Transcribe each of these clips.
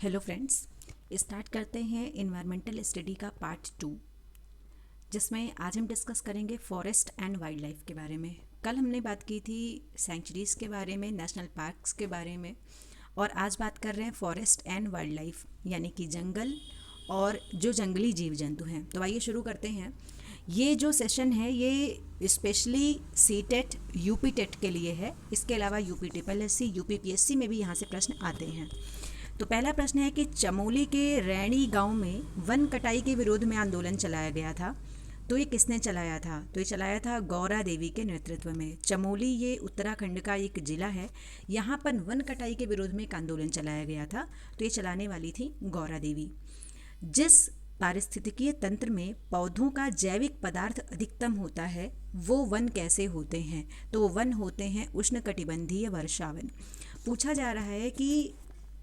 Hello friends, start करते हैं environmental study का पार्ट 2, जिसमें आज हम डिस्कस करेंगे फॉरेस्ट एंड वाइल्ड लाइफ के बारे में। कल हमने बात की थी सेंचुरीज़ के बारे में, नेशनल पार्क्स के बारे में, और आज बात कर रहे हैं फॉरेस्ट एंड वाइल्ड लाइफ, यानी कि जंगल और जो जंगली जीव जंतु हैं। तो आइए शुरू करते हैं। ये जो सेशन है ये specially C TET UP TET के लिए है। इसके अलावा UP triple S C, UP PSC में भी यहाँ से प्रश्न आते हैं। तो पहला प्रश्न है कि चमोली के रैणी गांव में वन कटाई के विरोध में आंदोलन चलाया गया था, तो ये किसने चलाया था? तो ये चलाया था गौरा देवी के नेतृत्व में। चमोली ये उत्तराखंड का एक जिला है, यहाँ पर वन कटाई के विरोध में एक आंदोलन चलाया गया था, तो ये चलाने वाली थी गौरा देवी। जिस पारिस्थितिकीय तंत्र में पौधों का जैविक पदार्थ अधिकतम होता है वो वन कैसे होते हैं? तो वो वन होते हैं उष्णकटिबंधीय वर्षावन। पूछा जा रहा है कि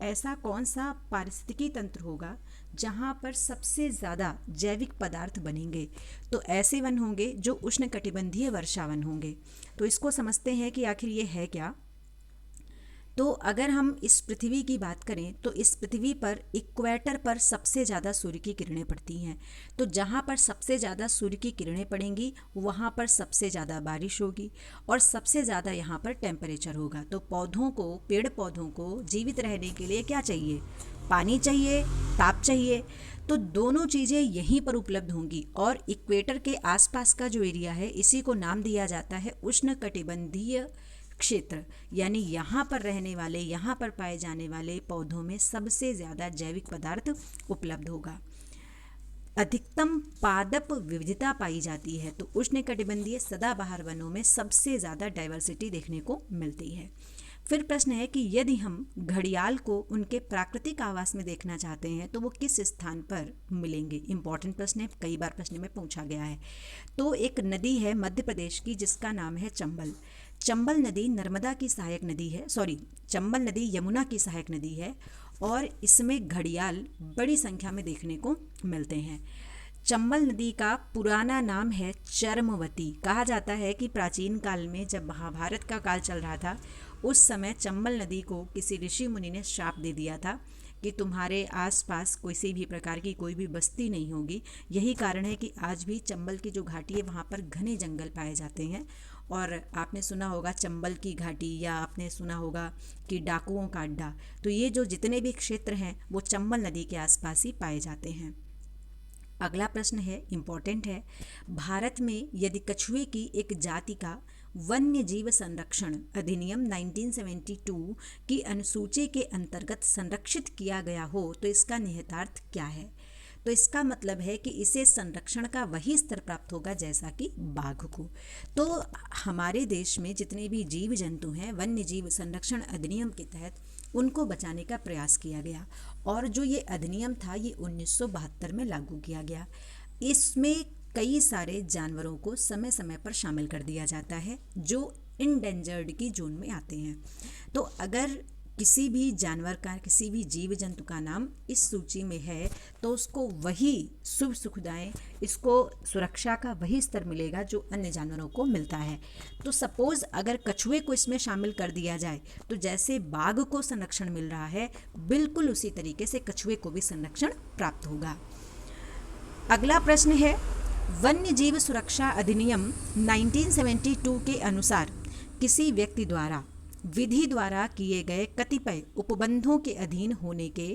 ऐसा कौन सा पारिस्थितिकी तंत्र होगा जहाँ पर सबसे ज़्यादा जैविक पदार्थ बनेंगे? तो ऐसे वन होंगे जो उष्णकटिबंधीय वर्षावन होंगे। तो इसको समझते हैं कि आखिर ये है क्या। तो अगर हम इस पृथ्वी की बात करें तो इस पृथ्वी पर इक्वेटर पर सबसे ज़्यादा सूर्य की किरणें पड़ती हैं। तो जहाँ पर सबसे ज़्यादा सूर्य की किरणें पड़ेंगी वहाँ पर सबसे ज़्यादा बारिश होगी और सबसे ज़्यादा यहाँ पर टेम्परेचर होगा। तो पौधों को, पेड़ पौधों को जीवित रहने के लिए क्या चाहिए? पानी चाहिए, ताप चाहिए। तो दोनों चीज़ें यहीं पर उपलब्ध होंगी। और इक्वेटर के आसपास का जो एरिया है इसी को नाम दिया जाता है उष्णकटिबंधीय क्षेत्र, यानी यहाँ पर रहने वाले, यहाँ पर पाए जाने वाले पौधों में सबसे ज़्यादा जैविक पदार्थ उपलब्ध होगा। अधिकतम पादप विविधता पाई जाती है। तो उष्णकटिबंधीय सदाबहार वनों में सबसे ज़्यादा डाइवर्सिटी देखने को मिलती है। फिर प्रश्न है कि यदि हम घड़ियाल को उनके प्राकृतिक आवास में देखना चाहते हैं तो वो किस स्थान पर मिलेंगे? इंपॉर्टेंट प्रश्न है, कई बार प्रश्न में पूछा गया है। तो एक नदी है मध्य प्रदेश की जिसका नाम है चंबल। चंबल नदी नर्मदा की सहायक नदी है, चंबल नदी यमुना की सहायक नदी है और इसमें घड़ियाल बड़ी संख्या में देखने को मिलते हैं। चंबल नदी का पुराना नाम है चर्मवती। कहा जाता है कि प्राचीन काल में जब महाभारत का काल चल रहा था उस समय चंबल नदी को किसी ऋषि मुनि ने श्राप दे दिया था कि तुम्हारे आसपास किसी भी प्रकार की कोई भी बस्ती नहीं होगी। यही कारण है कि आज भी चंबल की जो घाटी है वहाँ पर घने जंगल पाए जाते हैं। और आपने सुना होगा चंबल की घाटी, या आपने सुना होगा कि डाकुओं का अड्डा। तो ये जो जितने भी क्षेत्र हैं वो चंबल नदी के आसपास ही पाए जाते हैं। अगला प्रश्न है, इम्पॉर्टेंट है। भारत में यदि कछुए की एक जाति का वन्य जीव संरक्षण अधिनियम 1972 की अनुसूची के अंतर्गत संरक्षित किया गया हो तो इसका निहितार्थ क्या है? तो इसका मतलब है कि इसे संरक्षण का वही स्तर प्राप्त होगा जैसा कि बाघ को। तो हमारे देश में जितने भी जीव जंतु हैं वन्य जीव संरक्षण अधिनियम के तहत उनको बचाने का प्रयास किया गया। और जो ये अधिनियम था ये 1972 में लागू किया गया। इसमें कई सारे जानवरों को समय समय पर शामिल कर दिया जाता है जो इंडेंजर्ड की जोन में आते हैं। तो अगर किसी भी जानवर का, किसी भी जीव जंतु का नाम इस सूची में है तो उसको वही शुभ सुखदाएं, इसको सुरक्षा का वही स्तर मिलेगा जो अन्य जानवरों को मिलता है। तो सपोज़ अगर कछुए को इसमें शामिल कर दिया जाए तो जैसे बाघ को संरक्षण मिल रहा है बिल्कुल उसी तरीके से कछुए को भी संरक्षण प्राप्त होगा। अगला प्रश्न है, वन्य जीव सुरक्षा अधिनियम 1972 के अनुसार किसी व्यक्ति द्वारा विधि द्वारा किए गए कतिपय उपबंधों के अधीन होने के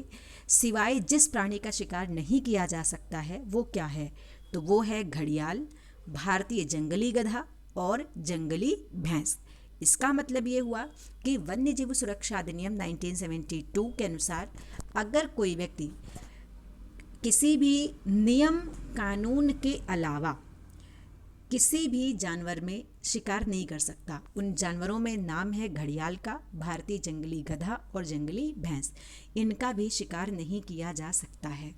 सिवाय जिस प्राणी का शिकार नहीं किया जा सकता है वो क्या है? तो वो है घड़ियाल, भारतीय जंगली गधा और जंगली भैंस। इसका मतलब ये हुआ कि वन्य जीव सुरक्षा अधिनियम 1972 के अनुसार अगर कोई व्यक्ति किसी भी नियम कानून के अलावा किसी भी जानवर में शिकार नहीं कर सकता। उन जानवरों में नाम है घड़ियाल का, भारतीय जंगली गधा और जंगली भैंस। इनका भी शिकार नहीं किया जा सकता है।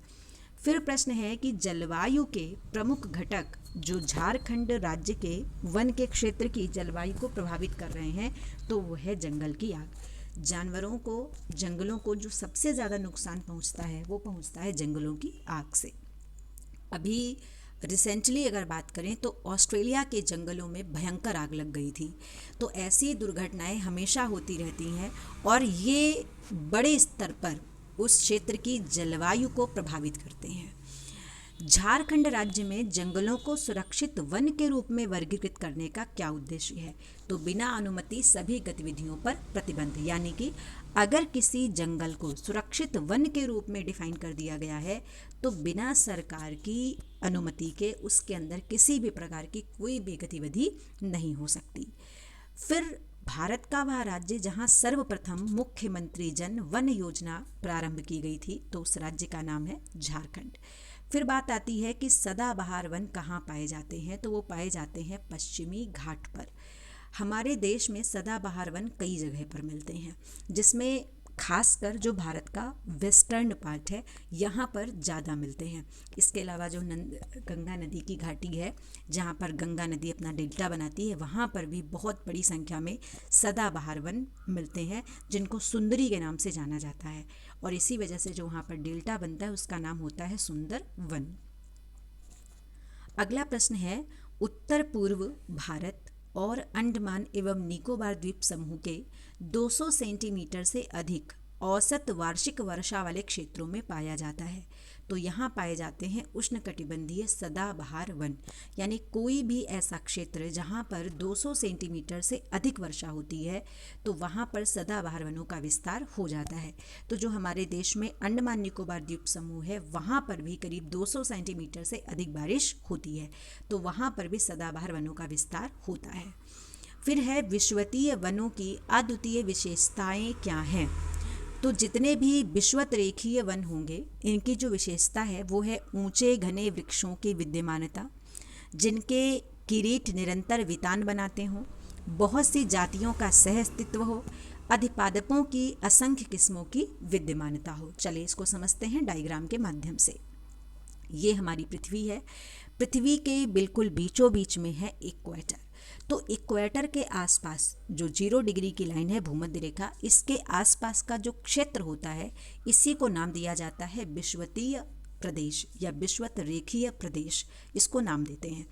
फिर प्रश्न है कि जलवायु के प्रमुख घटक जो झारखंड राज्य के वन के क्षेत्र की जलवायु को प्रभावित कर रहे हैं तो वो है जंगल की आग। जानवरों को, जंगलों को जो सबसे ज़्यादा नुकसान पहुंचता है वो पहुंचता है जंगलों की आग से। अभी रिसेंटली अगर बात करें तो ऑस्ट्रेलिया के जंगलों में भयंकर आग लग गई थी। तो ऐसी दुर्घटनाएं हमेशा होती रहती हैं और ये बड़े स्तर पर उस क्षेत्र की जलवायु को प्रभावित करते हैं। झारखंड राज्य में जंगलों को सुरक्षित वन के रूप में वर्गीकृत करने का क्या उद्देश्य है? तो बिना अनुमति सभी गतिविधियों पर प्रतिबंध, यानी कि अगर किसी जंगल को सुरक्षित वन के रूप में डिफाइन कर दिया गया है तो बिना सरकार की अनुमति के उसके अंदर किसी भी प्रकार की कोई भी गतिविधि नहीं हो सकती। फिर भारत का वह राज्य जहां सर्वप्रथम मुख्यमंत्री जन वन योजना प्रारंभ की गई थी, तो उस राज्य का नाम है झारखंड। फिर बात आती है कि सदाबहार वन कहाँ पाए जाते हैं, तो वो पाए जाते हैं पश्चिमी घाट पर। हमारे देश में सदाबहार वन कई जगह पर मिलते हैं, जिसमें खासकर जो भारत का वेस्टर्न पार्ट है यहाँ पर ज़्यादा मिलते हैं। इसके अलावा जो गंगा नदी की घाटी है, जहाँ पर गंगा नदी अपना डेल्टा बनाती है, वहाँ पर भी बहुत बड़ी संख्या में सदाबहार वन मिलते हैं, जिनको सुंदरी के नाम से जाना जाता है। और इसी वजह से जो वहाँ पर डेल्टा बनता है उसका नाम होता है सुंदर वन। अगला प्रश्न है, उत्तर पूर्व भारत और अंडमान एवं निकोबार द्वीप समूह के 200 सेंटीमीटर से अधिक औसत वार्षिक वर्षा वाले क्षेत्रों में पाया जाता है। तो यहाँ पाए जाते हैं उष्णकटिबंधीय सदाबहार वन, यानी कोई भी ऐसा क्षेत्र जहाँ पर 200 सेंटीमीटर से अधिक वर्षा होती है तो वहाँ पर सदाबहार वनों का विस्तार हो जाता है। तो जो हमारे देश में अंडमान निकोबार द्वीप समूह है वहाँ पर भी करीब 200 सेंटीमीटर से अधिक बारिश होती है, तो वहाँ पर भी सदाबहार वनों का विस्तार होता है। फिर है, विषुवतीय वनों की अद्वितीय विशेषताएं क्या हैं? तो जितने भी विषुवत रेखीय वन होंगे इनकी जो विशेषता है वो है ऊंचे घने वृक्षों की विद्यमानता, जिनके किरीट निरंतर वितान बनाते हों, बहुत सी जातियों का सह अस्तित्व हो, अधिपादपों की असंख्य किस्मों की विद्यमानता हो। चलिए इसको समझते हैं डायग्राम के माध्यम से। ये हमारी पृथ्वी है। पृथ्वी के बिल्कुल बीचों बीच में है इक्वेटर। तो इक्वेटर के आसपास जो 0 डिग्री की लाइन है भूमध्य रेखा, इसके आसपास का जो क्षेत्र होता है इसी को नाम दिया जाता है विषुवतीय प्रदेश या विषुवत रेखीय प्रदेश, इसको नाम देते हैं।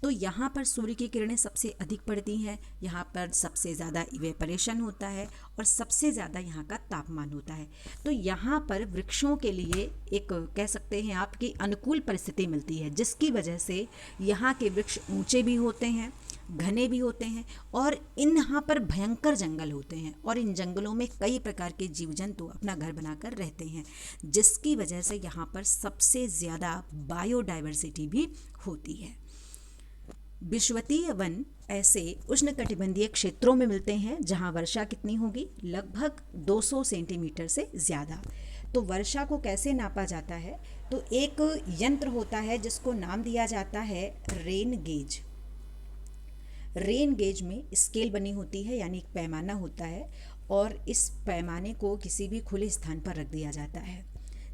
तो यहाँ पर सूर्य की किरणें सबसे अधिक पड़ती हैं, यहाँ पर सबसे ज़्यादा इवेपरेशन होता है और सबसे ज़्यादा यहाँ का तापमान होता है। तो यहाँ पर वृक्षों के लिए एक कह सकते हैं आपकी अनुकूल परिस्थिति मिलती है, जिसकी वजह से यहाँ के वृक्ष ऊंचे भी होते हैं, घने भी होते हैं और यहाँ पर भयंकर जंगल होते हैं और इन जंगलों में कई प्रकार के जीव जंतु अपना घर बनाकर रहते हैं, जिसकी वजह से यहाँ पर सबसे ज़्यादा बायोडाइवर्सिटी भी होती है। विषुवतीय वन ऐसे उष्णकटिबंधीय क्षेत्रों में मिलते हैं जहाँ वर्षा कितनी होगी, लगभग 200 सेंटीमीटर से ज़्यादा। तो वर्षा को कैसे नापा जाता है, तो एक यंत्र होता है जिसको नाम दिया जाता है रेन गेज। रेन गेज में स्केल बनी होती है, यानी एक पैमाना होता है और इस पैमाने को किसी भी खुले स्थान पर रख दिया जाता है।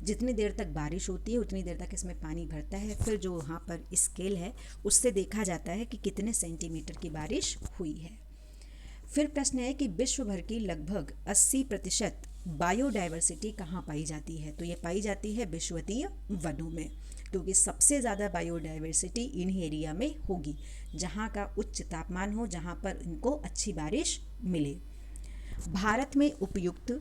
जितनी देर तक बारिश होती है उतनी देर तक इसमें पानी भरता है, फिर जो वहाँ पर स्केल है उससे देखा जाता है कि कितने सेंटीमीटर की बारिश हुई है। फिर प्रश्न है कि विश्व भर की लगभग 80% बायोडाइवर्सिटी कहाँ पाई जाती है, तो ये पाई जाती है विषुवतीय वनों में, क्योंकि सबसे ज़्यादा बायोडाइवर्सिटी इन एरिया में होगी जहाँ का उच्च तापमान हो, जहाँ पर इनको अच्छी बारिश मिले। भारत में उपयुक्त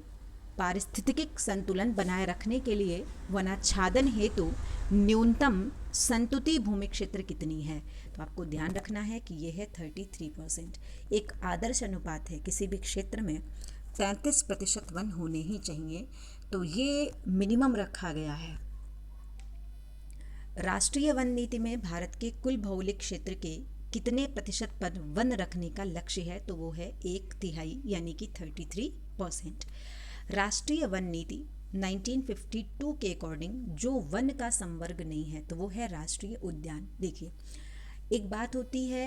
पारिस्थितिक संतुलन बनाए रखने के लिए वनाच्छादन हेतु न्यूनतम संतुति भूमि क्षेत्र कितनी है, तो आपको ध्यान रखना है कि यह है 33%। एक आदर्श अनुपात है, किसी भी क्षेत्र में 33% वन होने ही चाहिए, तो ये मिनिमम रखा गया है। राष्ट्रीय वन नीति में भारत के कुल भौगोलिक क्षेत्र के कितने प्रतिशत पर वन रखने का लक्ष्य है, तो वो है 1/3 यानी कि 33%। राष्ट्रीय वन नीति 1952 के अकॉर्डिंग जो वन का संवर्ग नहीं है तो वो है राष्ट्रीय उद्यान। देखिए, एक बात होती है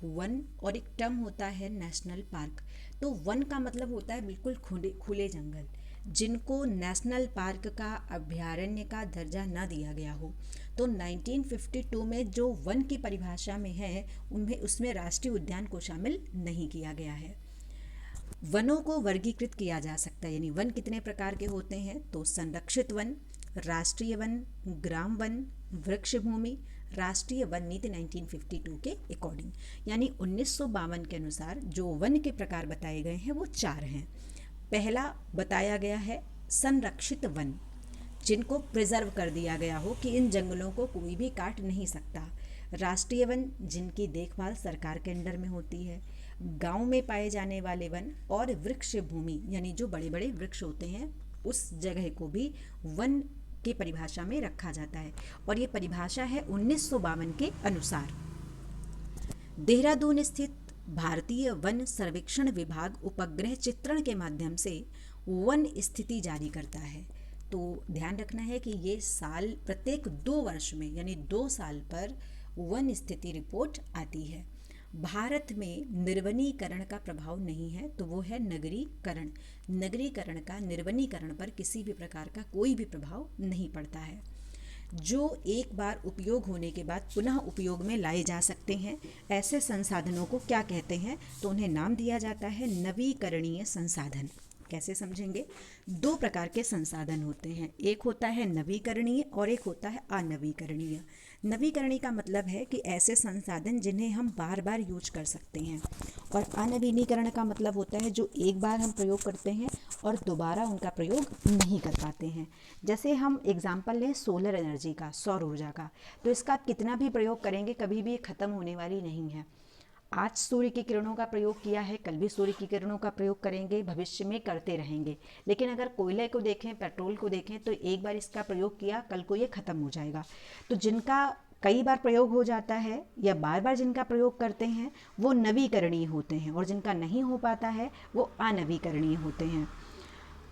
वन और एक टर्म होता है नेशनल पार्क। तो वन का मतलब होता है बिल्कुल खुले जंगल, जिनको नेशनल पार्क का अभयारण्य का दर्जा न दिया गया हो। तो 1952 में जो वन की परिभाषा में है उनमें उसमें राष्ट्रीय उद्यान को शामिल नहीं किया गया है। वनों को वर्गीकृत किया जा सकता है, यानी वन कितने प्रकार के होते हैं, तो संरक्षित वन, राष्ट्रीय वन, ग्राम वन, वृक्ष भूमि, राष्ट्रीय वन नीति 1952 के अकॉर्डिंग, यानी 1952 के अनुसार जो वन के प्रकार बताए गए हैं वो 4 हैं। पहला बताया गया है संरक्षित वन, जिनको प्रिजर्व कर दिया गया हो कि इन जंगलों को कोई भी काट नहीं सकता। राष्ट्रीय वन, जिनकी देखभाल सरकार के अंडर में होती है। गांव में पाए जाने वाले वन, और वृक्ष भूमि यानी जो बड़े बड़े वृक्ष होते हैं उस जगह को भी वन की परिभाषा में रखा जाता है, और ये परिभाषा है 1952 के अनुसार। देहरादून स्थित भारतीय वन सर्वेक्षण विभाग उपग्रह चित्रण के माध्यम से वन स्थिति जारी करता है। तो ध्यान रखना है कि ये साल प्रत्येक 2 वर्ष में यानी 2 साल पर वन स्थिति रिपोर्ट आती है। भारत में निर्वनीकरण का प्रभाव नहीं है, तो वो है नगरीकरण। नगरीकरण का निर्वनीकरण पर किसी भी प्रकार का कोई भी प्रभाव नहीं पड़ता है। जो एक बार उपयोग होने के बाद पुनः उपयोग में लाए जा सकते हैं, ऐसे संसाधनों को क्या कहते हैं? तो उन्हें नाम दिया जाता है नवीकरणीय संसाधन। कैसे समझेंगे? 2 प्रकार के संसाधन होते हैं, एक होता है नवीकरणीय और एक होता है अनवीकरणीय। नवीकरणीय का मतलब है कि ऐसे संसाधन जिन्हें हम बार बार यूज कर सकते हैं, और अनवीनीकरण का मतलब होता है जो एक बार हम प्रयोग करते हैं और दोबारा उनका प्रयोग नहीं कर पाते हैं। जैसे हम एग्जाम्पल लें सोलर एनर्जी का, सौर ऊर्जा का, तो इसका आप कितना भी प्रयोग करेंगे कभी भी ख़त्म होने वाली नहीं है। आज सूर्य की किरणों का प्रयोग किया है, कल भी सूर्य की किरणों का प्रयोग करेंगे, भविष्य में करते रहेंगे। लेकिन अगर कोयले को देखें, पेट्रोल को देखें, तो एक बार इसका प्रयोग किया, कल को ये ख़त्म हो जाएगा। तो जिनका कई बार प्रयोग हो जाता है या बार बार जिनका प्रयोग करते हैं वो नवीकरणीय होते हैं, और जिनका नहीं हो पाता है वो अनवीकरणीय होते हैं।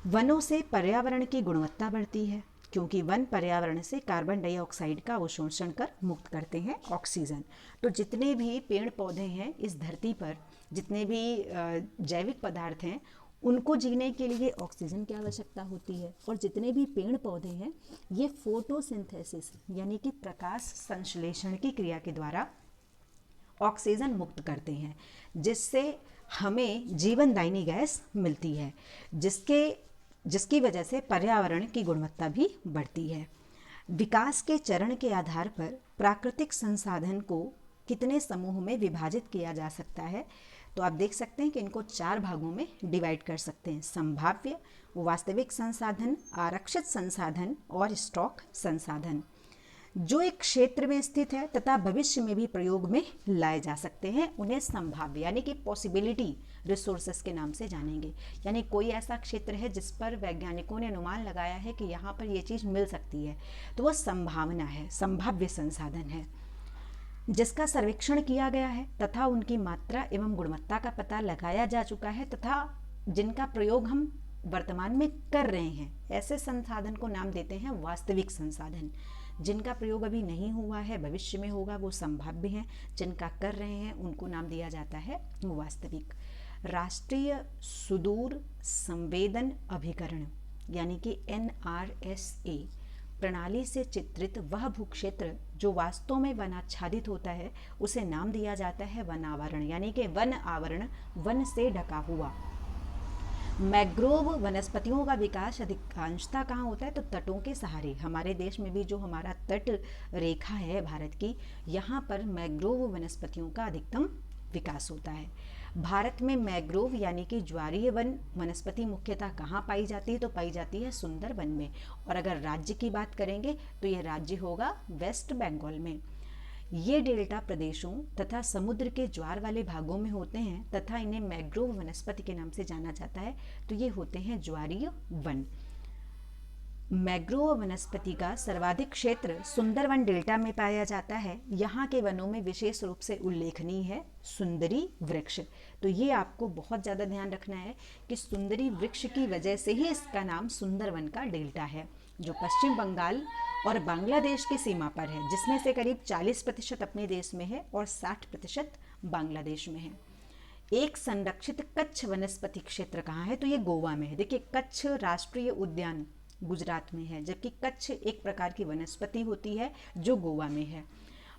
वनों से पर्यावरण की गुणवत्ता बढ़ती है, क्योंकि वन पर्यावरण से कार्बन डाइऑक्साइड का अवशोषण कर मुक्त करते हैं ऑक्सीजन। तो जितने भी पेड़ पौधे हैं इस धरती पर, जितने भी जैविक पदार्थ हैं, उनको जीने के लिए ऑक्सीजन की आवश्यकता होती है, और जितने भी पेड़ पौधे हैं ये फोटोसिंथेसिस यानी कि प्रकाश संश्लेषण की क्रिया के द्वारा ऑक्सीजन मुक्त करते हैं, जिससे हमें जीवनदायिनी गैस मिलती है, जिसकी वजह से पर्यावरण की गुणवत्ता भी बढ़ती है। विकास के चरण के आधार पर प्राकृतिक संसाधन को कितने समूह में विभाजित किया जा सकता है? तो आप देख सकते हैं कि इनको 4 भागों में डिवाइड कर सकते हैं: संभाव्य, वास्तविक संसाधन, आरक्षित संसाधन और स्टॉक संसाधन। जो एक क्षेत्र में स्थित है तथा भविष्य में भी प्रयोग में लाए जा सकते हैं, उन्हें संभाव्य यानी कि पॉसिबिलिटी रिसोर्सेस के नाम से जानेंगे। यानी कोई ऐसा क्षेत्र है जिस पर वैज्ञानिकों ने अनुमान लगाया है कि यहाँ पर ये चीज़ मिल सकती है, तो वो संभावना है, संभाव्य संसाधन है। जिसका सर्वेक्षण किया गया है तथा उनकी मात्रा एवं गुणवत्ता का पता लगाया जा चुका है तथा जिनका प्रयोग हम वर्तमान में कर रहे हैं, ऐसे संसाधन को नाम देते हैं वास्तविक संसाधन। जिनका प्रयोग अभी नहीं हुआ है, भविष्य में होगा, वो संभाव्य हैं। जिनका कर रहे हैं उनको नाम दिया जाता है वास्तविक। राष्ट्रीय सुदूर संवेदन अभिकरण यानी कि NRSA प्रणाली से चित्रित वह भूक्षेत्र जो वास्तव में वनाच्छादित होता है, उसे नाम दिया जाता है वनावरण यानी कि वन आवरण, वन से ढका हुआ। मैग्रोव वनस्पतियों का विकास अधिकांशतः कहाँ होता है? तो तटों के सहारे। हमारे देश में भी जो हमारा तट रेखा है भारत की, यहाँ पर मैग्रोव वनस्पतियों का अधिकतम विकास होता है। भारत में मैग्रोव यानी कि ज्वारीय वन वनस्पति मुख्यतः कहाँ पाई जाती है? तो पाई जाती है सुंदरवन में। और अगर राज्य की बात करेंगे तो यह राज्य होगा वेस्ट बंगाल में। ये डेल्टा प्रदेशों तथा समुद्र के ज्वार वाले भागों में होते हैं तथा इन्हें मैग्रोव वनस्पति के नाम से जाना जाता है। तो ये होते हैं ज्वारीय वन। मैग्रोव वनस्पति का सर्वाधिक क्षेत्र सुंदरवन डेल्टा में पाया जाता है। यहाँ के वनों में विशेष रूप से उल्लेखनीय है सुंदरी वृक्ष। तो ये आपको बहुत ज़्यादा ध्यान रखना है कि सुंदरी वृक्ष की वजह से ही इसका नाम सुंदरवन का डेल्टा है, जो पश्चिम बंगाल और बांग्लादेश की सीमा पर है, जिसमें से करीब 40% अपने देश में है और 60% बांग्लादेश में है। एक संरक्षित कच्छ वनस्पति क्षेत्र कहाँ है? तो ये गोवा में है। देखिए, कच्छ राष्ट्रीय उद्यान गुजरात में है, जबकि कच्छ एक प्रकार की वनस्पति होती है जो गोवा में है।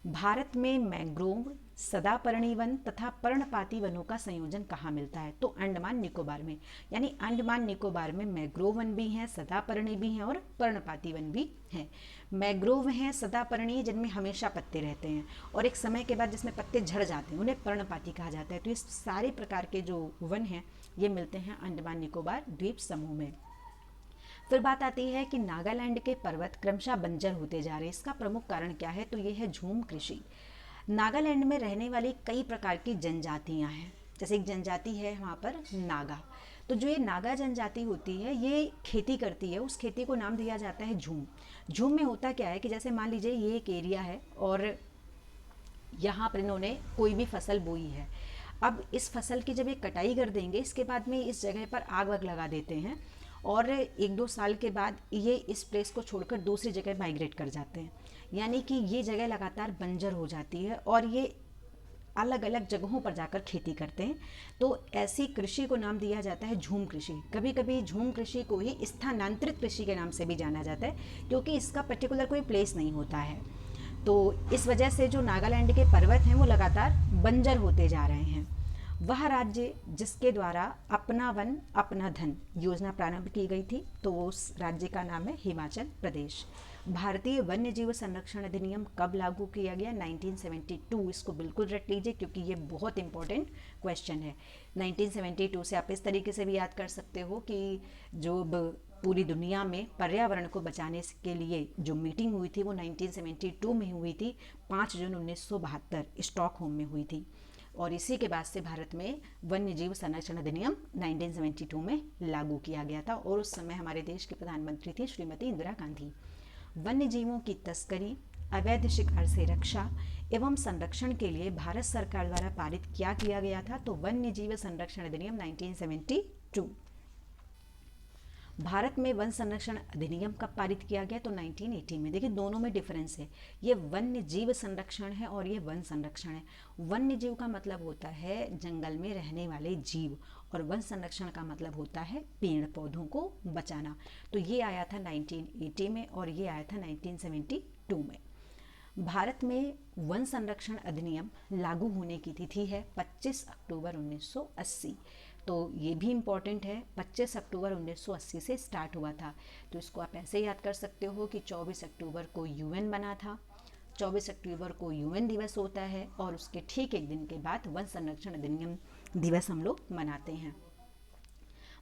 भारत में मैंग्रोव, सदापर्णी वन तथा पर्णपाती वनों का संयोजन कहाँ मिलता है? तो अंडमान निकोबार में। यानी अंडमान निकोबार में मैंग्रोव वन भी हैं, सदापर्णी भी हैं और पर्णपाती वन भी हैं। मैंग्रोव हैं सदापर्णी जिनमें हमेशा पत्ते रहते हैं, और एक समय के बाद जिसमें पत्ते झड़ जाते हैं उन्हें पर्णपाती कहा जाता है। तो इस सारे प्रकार के जो वन हैं ये मिलते हैं अंडमान निकोबार द्वीप समूह में। फिर बात आती है कि नागालैंड के पर्वत क्रमशः बंजर होते जा रहे हैं, इसका प्रमुख कारण क्या है? तो ये है झूम कृषि। नागालैंड में रहने वाली कई प्रकार की जनजातियां हैं, जैसे एक जनजाति है वहाँ पर नागा। तो जो ये नागा जनजाति होती है ये खेती करती है, उस खेती को नाम दिया जाता है झूम। झूम में होता क्या है कि जैसे मान लीजिए ये एक एरिया है और यहाँ पर इन्होंने कोई भी फसल बोई है। अब इस फसल की जब ये कटाई कर देंगे, इसके बाद में इस जगह पर आग वाग लगा देते हैं और 1-2 साल के बाद ये इस प्लेस को छोड़कर दूसरी जगह माइग्रेट कर जाते हैं, यानी कि ये जगह लगातार बंजर हो जाती है और ये अलग अलग जगहों पर जाकर खेती करते हैं। तो ऐसी कृषि को नाम दिया जाता है झूम कृषि। कभी कभी झूम कृषि को ही स्थानांतरित कृषि के नाम से भी जाना जाता है, क्योंकि इसका पर्टिकुलर कोई प्लेस नहीं होता है। तो इस वजह से जो नागालैंड के पर्वत हैं वो लगातार बंजर होते जा रहे हैं। वह राज्य जिसके द्वारा अपना वन अपना धन योजना प्रारंभ की गई थी, तो वो उस राज्य का नाम है हिमाचल प्रदेश। भारतीय वन्य जीव संरक्षण अधिनियम कब लागू किया गया? 1972। इसको बिल्कुल रट लीजिए क्योंकि ये बहुत इंपॉर्टेंट क्वेश्चन है। 1972 से आप इस तरीके से भी याद कर सकते हो कि जो पूरी दुनिया में पर्यावरण को बचाने के लिए जो मीटिंग हुई थी वो 1972 में हुई थी। 5 जून 1972 स्टॉकहोम में हुई थी और इसी के बाद से भारत में वन्य जीव संरक्षण अधिनियम 1972 में लागू किया गया था और उस समय हमारे देश की प्रधानमंत्री थी श्रीमती इंदिरा गांधी। वन्य जीवों की तस्करी, अवैध शिकार से रक्षा एवं संरक्षण के लिए भारत सरकार द्वारा पारित क्या किया गया था? तो वन्य जीव संरक्षण अधिनियम 1972। भारत में वन संरक्षण अधिनियम कब पारित किया गया? तो 1980 में। देखिए दोनों में डिफरेंस है, ये वन्य जीव संरक्षण है और ये वन संरक्षण है। वन्य जीव का मतलब होता है जंगल में रहने वाले जीव और वन संरक्षण का मतलब होता है पेड़ पौधों को बचाना। तो ये आया था 1980 में और ये आया था 1972 में। भारत में वन संरक्षण अधिनियम लागू होने की तिथि है 25 अक्टूबर 1980। तो ये भी इम्पॉर्टेंट है, 25 अक्टूबर 1980 से स्टार्ट हुआ था। तो इसको आप ऐसे याद कर सकते हो कि 24 अक्टूबर को यूएन बना था, 24 अक्टूबर को यूएन दिवस होता है और उसके ठीक एक दिन के बाद वन संरक्षण अधिनियम दिवस हम लोग मनाते हैं।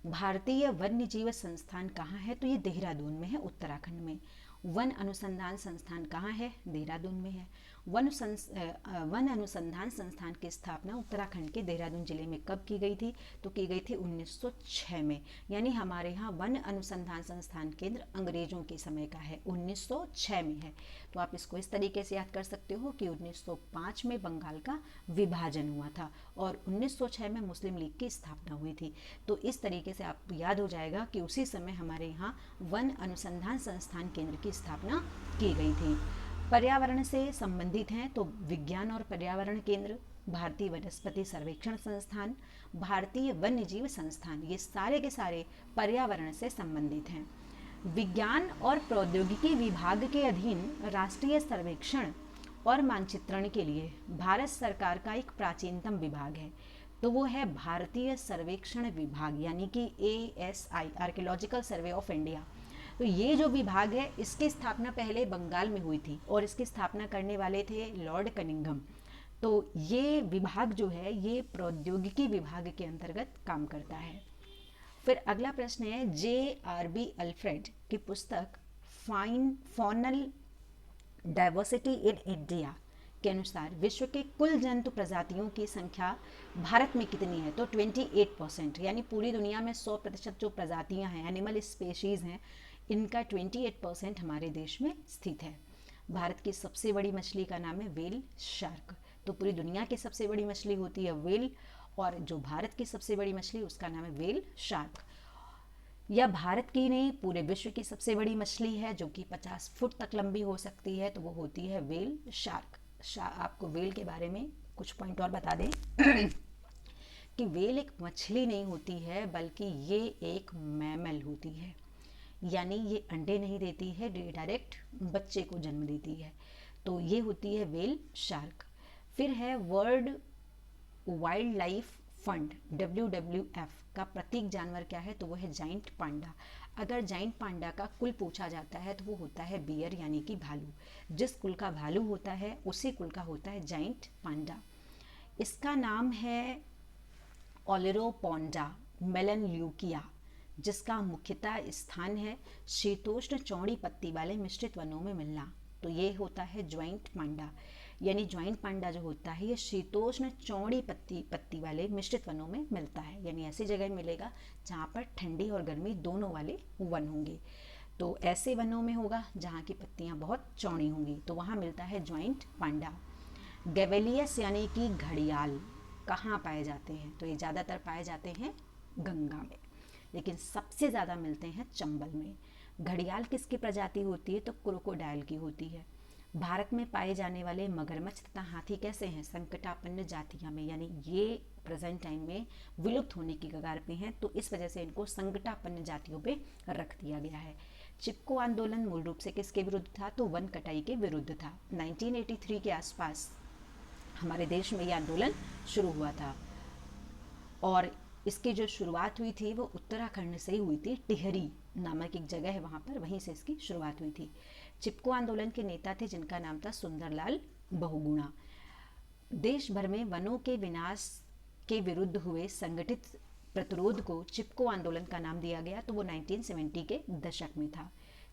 भारतीय वन्य जीव संस्थान कहाँ है? तो ये देहरादून में है, उत्तराखंड में। वन अनुसंधान संस्थान कहाँ है? देहरादून में है। वन अनुसंधान संस्थान की स्थापना उत्तराखंड के देहरादून जिले में कब की गई थी? तो की गई थी 1906 में। यानी हमारे यहाँ वन अनुसंधान संस्थान केंद्र अंग्रेजों के समय का है, 1906 में है। तो आप इसको इस तरीके से याद कर सकते हो कि 1905 में बंगाल का विभाजन हुआ था और 1906 में मुस्लिम लीग की स्थापना हुई थी। तो इस तरीके से आपको याद हो जाएगा कि उसी समय हमारे यहाँ वन अनुसंधान संस्थान केंद्र की स्थापना की गई थी। पर्यावरण से संबंधित हैं तो विज्ञान और पर्यावरण केंद्र, भारतीय वनस्पति सर्वेक्षण संस्थान, भारतीय वन्य जीव संस्थान, ये सारे के सारे पर्यावरण से संबंधित हैं। विज्ञान और प्रौद्योगिकी विभाग के अधीन राष्ट्रीय सर्वेक्षण और मानचित्रण के लिए भारत सरकार का एक प्राचीनतम विभाग है, तो वो है भारतीय सर्वेक्षण विभाग, यानी कि ASI, archaeological survey of India. तो ये जो विभाग है इसकी स्थापना पहले बंगाल में हुई थी और इसकी स्थापना करने वाले थे लॉर्ड कनिंघम। तो ये विभाग जो है ये प्रौद्योगिकी विभाग के अंतर्गत काम करता है। फिर अगला प्रश्न है JRB अल्फ्रेड की पुस्तक फॉनल डाइवर्सिटी इन इंडिया के अनुसार विश्व के कुल जंतु प्रजातियों की संख्या भारत में कितनी है? तो 28%, यानी पूरी दुनिया में 100% जो प्रजातियां हैं, एनिमल स्पेशीज़ हैं, इनका 28% हमारे देश में स्थित है। भारत की सबसे बड़ी मछली का नाम है व्हेल शार्क। तो पूरी दुनिया की सबसे बड़ी मछली होती है व्हेल और जो भारत की सबसे बड़ी मछली उसका नाम है व्हेल शार्क। यह भारत की नहीं पूरे विश्व की सबसे बड़ी मछली है जो कि 50 फुट तक लंबी हो सकती है, तो वो होती है व्हेल शार्क। आपको व्हेल के बारे में कुछ पॉइंट और बता दें कि व्हेल एक मछली नहीं होती है बल्कि ये एक मैमल होती है, यानी ये अंडे नहीं देती है, डायरेक्ट बच्चे को जन्म देती है। तो ये होती है व्हेल शार्क। फिर है world wild life fund WWF का प्रतीक जानवर क्या है? तो वो है जाइंट पांडा। अगर जाइंट पांडा का कुल पूछा जाता है तो वो होता है बियर, यानी कि भालू। जिस कुल का भालू होता है उसी कुल का होता है जाइंट पांडा। इसका नाम है ओलेरोपोंडा मेलनल्यूकिया, जिसका मुख्यतः स्थान है शीतोष्ण चौड़ी पत्ती वाले मिश्रित वनों में मिलना। तो ये होता है ज्वाइंट पांडा, यानी ज्वाइंट पांडा जो होता है ये शीतोष्ण चौड़ी पत्ती वाले मिश्रित वनों में मिलता है, यानी ऐसी जगह मिलेगा जहाँ पर ठंडी और गर्मी दोनों वाले वन होंगे। तो ऐसे वनों में होगा जहाँ की पत्तियाँ बहुत चौड़ी होंगी, तो वहाँ मिलता है ज्वाइंट पांडा। गैवेलियस यानी कि घड़ियाल कहाँ पाए जाते हैं? तो ये ज़्यादातर पाए जाते हैं गंगा में, लेकिन सबसे ज़्यादा मिलते हैं चंबल में। घड़ियाल किसकी प्रजाति होती है? तो क्रोकोडाइल की होती है। भारत में पाए जाने वाले मगरमच्छ तथा हाथी कैसे हैं? संकटापन्न जातियां में, यानी ये प्रेजेंट टाइम में विलुप्त होने की कगार पे हैं, तो इस वजह से इनको संकटापन्न जातियों पे रख दिया गया है। चिपको आंदोलन मूल रूप से किसके विरुद्ध था? तो वन कटाई के विरुद्ध था। 1983 के आसपास हमारे देश में यह आंदोलन शुरू हुआ था और इसकी जो शुरुआत हुई थी वो उत्तराखंड से ही हुई थी। टिहरी नामक एक जगह है वहाँ पर, वहीं से इसकी शुरुआत हुई थी। चिपको आंदोलन के नेता थे जिनका नाम था सुंदरलाल बहुगुणा। देश भर में वनों के विनाश के विरुद्ध हुए संगठित प्रतिरोध को चिपको आंदोलन का नाम दिया गया, तो वो 1970 के दशक में था।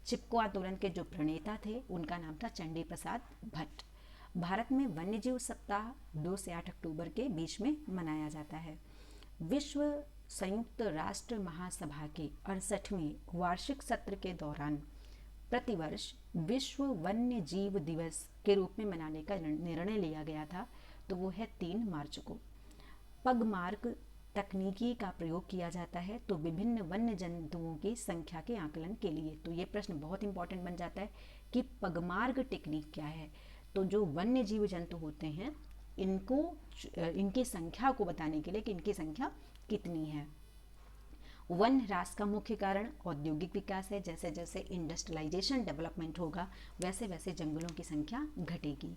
चिपको आंदोलन के जो प्रणेता थे उनका नाम था चंडी प्रसाद भट्ट। भारत में वन्यजीव सप्ताह 2 से 8 अक्टूबर के बीच में मनाया जाता है। विश्व संयुक्त राष्ट्र महासभा के 68वें वार्षिक सत्र के दौरान प्रतिवर्ष विश्व वन्य जीव दिवस के रूप में मनाने का निर्णय लिया गया था, तो वो है 3 मार्च को। पगमार्क तकनीकी का प्रयोग किया जाता है तो विभिन्न वन्य जंतुओं की संख्या के आकलन के लिए। तो ये प्रश्न बहुत इंपॉर्टेंट बन जाता है कि पगमार्क टेक्निक क्या है। तो जो वन्य जीव जंतु होते हैं इनको इनकी संख्या को बताने के लिए कि इनकी संख्या कितनी है। वन ह्रास का मुख्य कारण औद्योगिक विकास है। जैसे जैसे इंडस्ट्रियलाइजेशन डेवलपमेंट होगा वैसे वैसे जंगलों की संख्या घटेगी।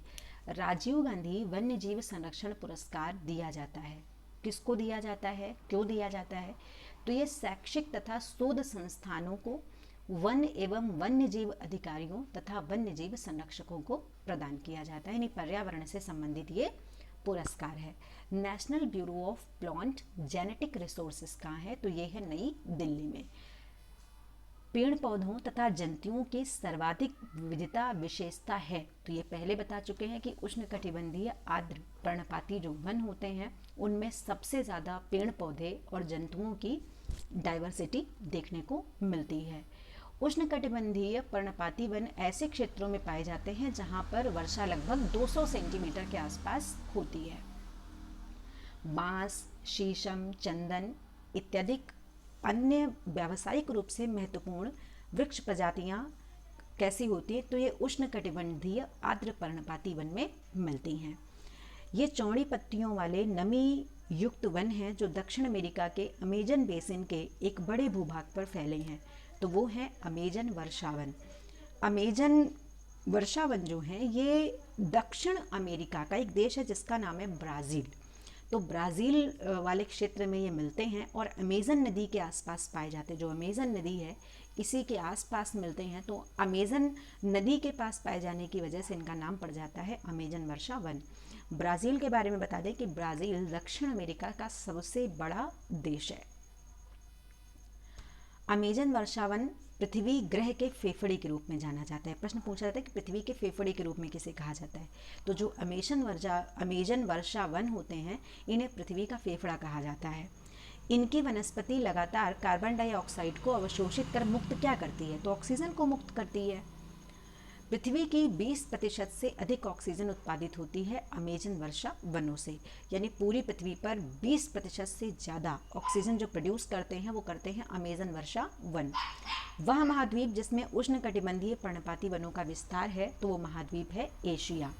राजीव गांधी वन्य जीव संरक्षण पुरस्कार दिया जाता है। किसको दिया जाता है, क्यों दिया जाता है? तो ये शैक्षिक तथा शोध संस्थानों को वन एवं वन्य जीव अधिकारियों तथा वन्य जीव संरक्षकों को प्रदान किया जाता है, यानी पर्यावरण से संबंधित ये पुरस्कार है। National bureau of plant genetic resources कहाँ है? तो ये है नई दिल्ली में। पेड़ पौधों तथा जंतुओं की सर्वाधिक विविधता विशेषता है, तो ये पहले बता चुके हैं कि उष्णकटिबंधीय आर्द्र पर्णपाती जो वन होते हैं उनमें सबसे ज़्यादा पेड़ पौधे और जंतुओं की डाइवर्सिटी देखने को मिलती है। उष्णकटिबंधीय पर्णपाती वन ऐसे क्षेत्रों में पाए जाते हैं जहां पर वर्षा लगभग 200 सेंटीमीटर के आसपास होती है। बांस, शीशम, चंदन इत्यादि अन्य व्यावसायिक रूप से महत्वपूर्ण वृक्ष प्रजातियां कैसी होती है? तो ये उष्णकटिबंधीय आर्द्र पर्णपाती वन में मिलती हैं। ये चौड़ी पत्तियों वाले नमी युक्त वन हैं जो दक्षिण अमेरिका के अमेजन बेसिन के एक बड़े भूभाग पर फैले हैं, तो वो है अमेजन वर्षावन। अमेजन वर्षावन जो है ये दक्षिण अमेरिका का एक देश है जिसका नाम है ब्राज़ील। तो ब्राज़ील वाले क्षेत्र में ये मिलते हैं और अमेजन नदी के आसपास पाए जाते हैं। जो अमेजन नदी है इसी के आसपास मिलते हैं, तो अमेजन नदी के पास पाए जाने की वजह से इनका नाम पड़ जाता है अमेजन वर्षावन। ब्राज़ील के बारे में बता दें कि ब्राज़ील दक्षिण अमेरिका का सबसे बड़ा देश है। अमेजन वर्षावन पृथ्वी ग्रह के फेफड़े के रूप में जाना जाता है। प्रश्न पूछा जाता है कि पृथ्वी के फेफड़े के रूप में किसे कहा जाता है? तो जो अमेजन वर्षावन होते हैं इन्हें पृथ्वी का फेफड़ा कहा जाता है। इनकी वनस्पति लगातार कार्बन डाइऑक्साइड को अवशोषित कर मुक्त क्या करती है? तो ऑक्सीजन को मुक्त करती है। पृथ्वी की 20% से अधिक ऑक्सीजन उत्पादित होती है अमेजन वर्षा वनों से, यानी पूरी पृथ्वी पर 20% से ज़्यादा ऑक्सीजन जो प्रोड्यूस करते हैं वो करते हैं अमेजन वर्षा वन। वह महाद्वीप जिसमें उष्णकटिबंधीय पर्णपाती वनों का विस्तार है तो वो महाद्वीप है एशिया।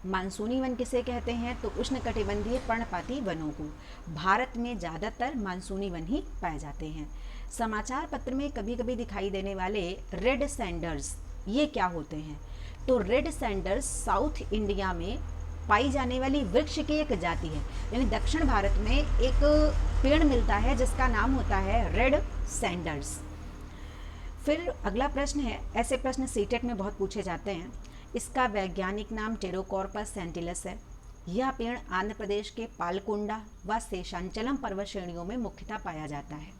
मानसूनी वन किसे कहते हैं? तो उष्णकटिबंधीय पर्णपाती वनों को। भारत में ज़्यादातर मानसूनी वन ही पाए जाते हैं। समाचार पत्र में कभी कभी दिखाई देने वाले रेड सैंडर्स ये क्या होते हैं? तो रेड सैंडर्स साउथ इंडिया में पाई जाने वाली वृक्ष की एक जाति है, यानी दक्षिण भारत में एक पेड़ मिलता है जिसका नाम होता है रेड सैंडर्स। फिर अगला प्रश्न है, ऐसे प्रश्न सीटेट में बहुत पूछे जाते हैं। इसका वैज्ञानिक नाम टेरोकॉर्पस सेंटिलस है। यह पेड़ आंध्र प्रदेश के पालकोंडा व शेषांचलम पर्वत श्रेणियों में मुख्यतः पाया जाता है।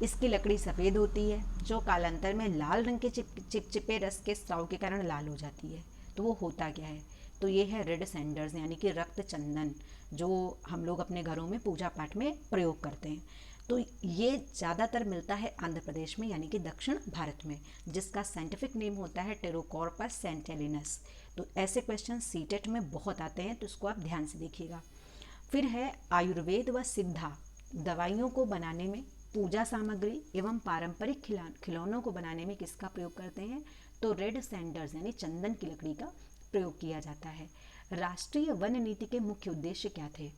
इसकी लकड़ी सफ़ेद होती है जो कालांतर में लाल रंग के चिपचिपे रस के स्राव के कारण लाल हो जाती है। तो वो होता क्या है? तो ये है रेड सैंडल्स यानी कि रक्त चंदन, जो हम लोग अपने घरों में पूजा पाठ में प्रयोग करते हैं। तो ये ज़्यादातर मिलता है आंध्र प्रदेश में यानी कि दक्षिण भारत में, जिसका साइंटिफिक नेम होता है टेरोकॉर्पस सेंटेलिनस। तो ऐसे क्वेश्चन सीटेट में बहुत आते हैं, तो इसको आप ध्यान से देखिएगा। फिर है आयुर्वेद व सिद्धा दवाइयों को बनाने में, पूजा सामग्री एवं पारंपरिक खिलौनों को बनाने में किसका प्रयोग करते हैं? तो रेड सैंडल्स यानी चंदन की लकड़ी का प्रयोग किया जाता है। राष्ट्रीय वन नीति के मुख्य उद्देश्य क्या थे?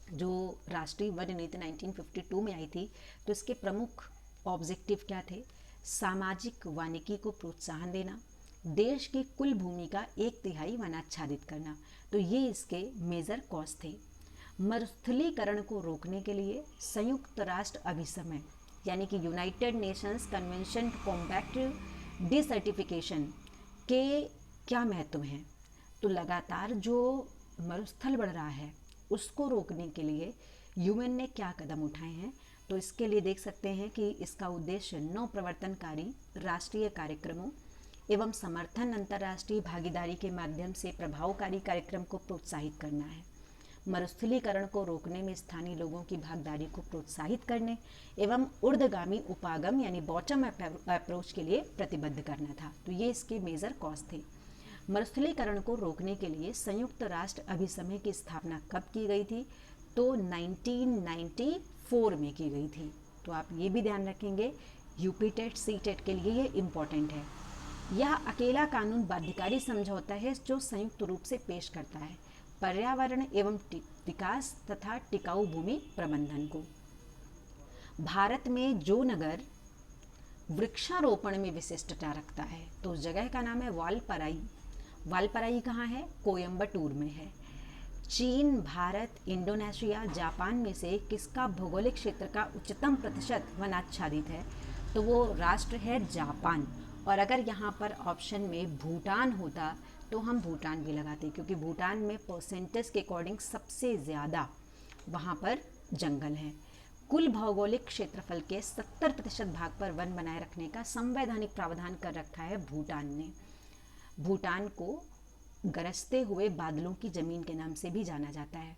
जो राष्ट्रीय वन नीति 1952 में आई थी, तो इसके प्रमुख ऑब्जेक्टिव क्या थे? सामाजिक वानिकी को प्रोत्साहन देना, देश की कुल भूमि का 1/3 वनाच्छादित करना। तो ये इसके मेजर कॉज थे। मरुस्थलीकरण को रोकने के लिए संयुक्त राष्ट्र अभिसमय यानी कि United Nations Convention to Combat Desertification के क्या महत्व हैं? तो लगातार जो मरुस्थल बढ़ रहा है उसको रोकने के लिए यूएन ने क्या कदम उठाए हैं? तो इसके लिए देख सकते हैं कि इसका उद्देश्य 9 प्रवर्तनकारी राष्ट्रीय कार्यक्रमों एवं समर्थन अंतर्राष्ट्रीय भागीदारी के माध्यम से प्रभावकारी कार्यक्रम को प्रोत्साहित करना है। मरुस्थलीकरण को रोकने में स्थानीय लोगों की भागीदारी को प्रोत्साहित करने एवं ऊर्ध्वगामी उपागम यानी बॉटम अप्रोच के लिए प्रतिबद्ध करना था। तो ये इसके मेजर कॉज थे। मरुस्थलीकरण को रोकने के लिए संयुक्त राष्ट्र अभिसमय की स्थापना कब की गई थी? तो 1994 में की गई थी। तो आप ये भी ध्यान रखेंगे, यूपी टेट सी टेट के लिए ये इम्पोर्टेंट है। यह अकेला कानून बाध्यकारी समझौता है जो संयुक्त रूप से पेश करता है पर्यावरण एवं विकास तथा टिकाऊ भूमि प्रबंधन को। भारत में जो नगर वृक्षारोपण में विशिष्टता रखता है, तो उस जगह का नाम है वालपराई। वालपराई कहाँ है? कोयम्बटूर में है। चीन, भारत, इंडोनेशिया, जापान में से किसका भौगोलिक क्षेत्र का उच्चतम प्रतिशत वनाच्छादित है? तो वो राष्ट्र है जापान। और अगर यहाँ पर ऑप्शन में भूटान होता तो हम भूटान भी लगाते, क्योंकि भूटान में परसेंटेज के अकॉर्डिंग सबसे ज़्यादा वहाँ पर जंगल है। कुल भौगोलिक क्षेत्रफल के 70% भाग पर वन बनाए रखने का संवैधानिक प्रावधान कर रखा है भूटान ने। भूटान को गरजते हुए बादलों की ज़मीन के नाम से भी जाना जाता है।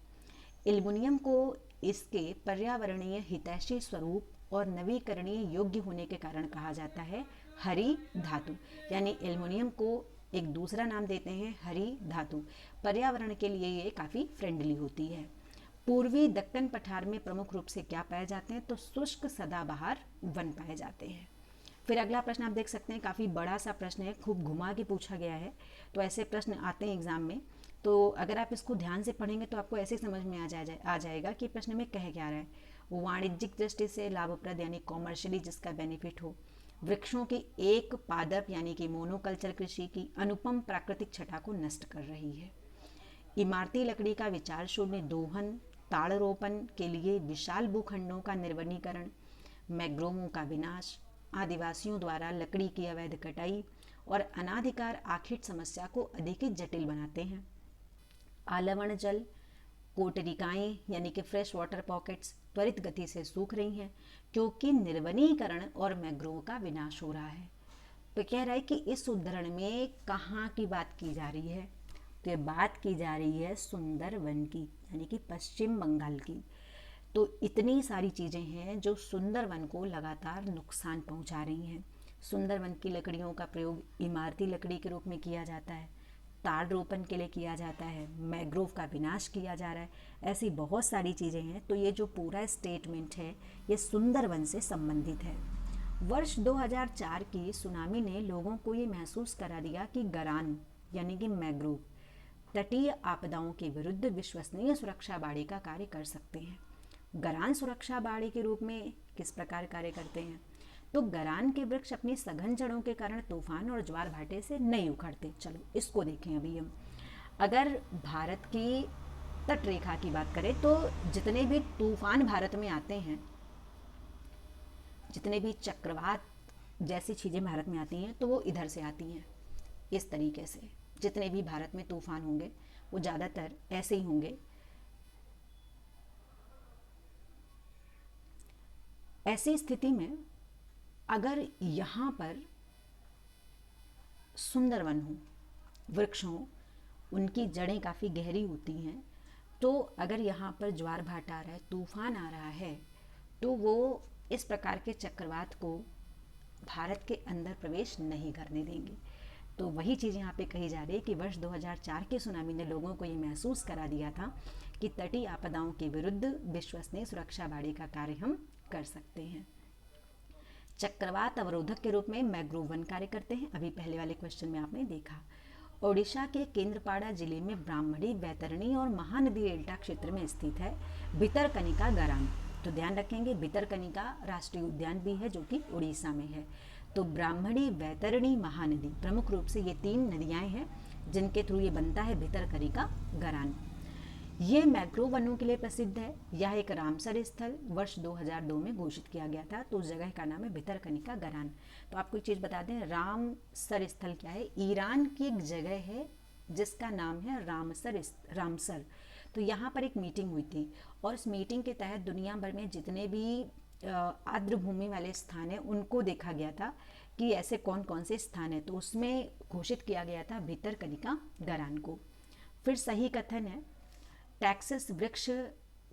एल्युमिनियम को इसके पर्यावरणीय हितैषी स्वरूप और नवीकरणीय योग्य होने के कारण कहा जाता है हरी धातु, यानी एल्युमिनियम को एक दूसरा नाम देते हैं हरी धातु। पर्यावरण के लिए ये काफ़ी फ्रेंडली होती है। पूर्वी दक्कन पठार में प्रमुख रूप से क्या पाए जाते हैं? तो शुष्क सदाबहार वन पाए जाते हैं। फिर अगला प्रश्न आप देख सकते हैं, काफ़ी बड़ा सा प्रश्न है, खूब घुमा के पूछा गया है। तो ऐसे प्रश्न आते हैं एग्जाम में, तो अगर आप इसको ध्यान से पढ़ेंगे तो आपको ऐसे समझ में आ जाएगा कि प्रश्न में कह क्या रहा है। वाणिज्यिक दृष्टि से लाभप्रद यानी कॉमर्शियली जिसका बेनिफिट हो, वृक्षों की एक पादप यानी कि मोनोकल्चर कृषि की अनुपम प्राकृतिक छटा को नष्ट कर रही है। इमारती लकड़ी का विचार शून्य दोहन, ताड़रोपण के लिए विशाल भूखंडों का निर्वनीकरण, मैग्रोवों का विनाश, आदिवासियों द्वारा लकड़ी की अवैध कटाई और अनाधिकार आखिट समस्या को अधिक जटिल बनाते हैं। आलवण जल कोटरिकाएं यानी कि फ्रेश वाटर पॉकेट्स त्वरित गति से सूख रही हैं क्योंकि निर्वनीकरण और मैंग्रोव का विनाश हो रहा है। तो कह रहा है कि इस उद्धरण में कहाँ की बात की जा रही है? तो ये बात की जा रही है सुंदरवन की, यानी कि पश्चिम बंगाल की। तो इतनी सारी चीज़ें हैं जो सुंदरवन को लगातार नुकसान पहुंचा रही हैं। सुंदरवन की लकड़ियों का प्रयोग इमारती लकड़ी के रूप में किया जाता है, ताड़ रोपण के लिए किया जाता है, मैंग्रोव का विनाश किया जा रहा है, ऐसी बहुत सारी चीज़ें हैं। तो ये जो पूरा स्टेटमेंट है ये सुंदरवन से संबंधित है। वर्ष 2004 की सुनामी ने लोगों को ये महसूस करा दिया कि गरान यानी कि मैंग्रोव तटीय आपदाओं के विरुद्ध विश्वसनीय सुरक्षा बाड़ी का कार्य कर सकते हैं। गरान सुरक्षा बाड़ी के रूप में किस प्रकार कार्य करते हैं? तो गरान के वृक्ष अपनी सघन जड़ों के कारण तूफान और ज्वार भाटे से नहीं उखड़ते। चलो इसको देखें अभी हम। अगर भारत की तट रेखा की बात करें तो जितने भी तूफान भारत में आते हैं, जितने भी चक्रवात जैसी चीज़ें भारत में आती हैं तो वो इधर से आती हैं। इस तरीके से जितने भी भारत में तूफान होंगे वो ज़्यादातर ऐसे ही होंगे। ऐसी स्थिति में अगर यहाँ पर सुंदर वन हो, वृक्ष हों, उनकी जड़ें काफ़ी गहरी होती हैं, तो अगर यहाँ पर ज्वार भाटा आ रहा है, तूफान आ रहा है, तो वो इस प्रकार के चक्रवात को भारत के अंदर प्रवेश नहीं करने देंगे। तो वही चीज़ यहाँ पे कही जा रही है कि वर्ष 2004 के सुनामी ने लोगों को ये महसूस करा दिया था कि तटीय आपदाओं के विरुद्ध विश्वसनीय सुरक्षा बाड़े का कार्य हम कर सकते हैं। चक्रवात अवरोधक के रूप में मैंग्रोव वन कार्य करते हैं, अभी पहले वाले क्वेश्चन में आपने देखा। ओडिशा के केंद्रपाड़ा जिले में ब्राह्मणी, बैतरणी और महानदी डेल्टा क्षेत्र में स्थित है भितरकनिका गरान। तो ध्यान रखेंगे, भितरकनिका राष्ट्रीय उद्यान भी है जो कि उड़ीसा में है। तो ब्राह्मणी, बैतरणी, महानदी, प्रमुख रूप से ये 3 नदियाँ हैं जिनके थ्रू ये बनता है भितरकनिका गरान। ये मैंग्रोव वनों के लिए प्रसिद्ध है। यह एक रामसर स्थल वर्ष 2002 में घोषित किया गया था। तो उस जगह का नाम है भितरकनिका गरान। तो आपको एक चीज़ बता दें, रामसर स्थल क्या है? ईरान की एक जगह है जिसका नाम है रामसर। तो यहाँ पर एक मीटिंग हुई थी और इस मीटिंग के तहत दुनिया भर में जितने भी आर्द्र भूमि वाले स्थान हैं उनको देखा गया था कि ऐसे कौन कौन से स्थान हैं। तो उसमें घोषित किया गया था भितरकनिका गरान को। फिर सही कथन है, टैक्सस वृक्ष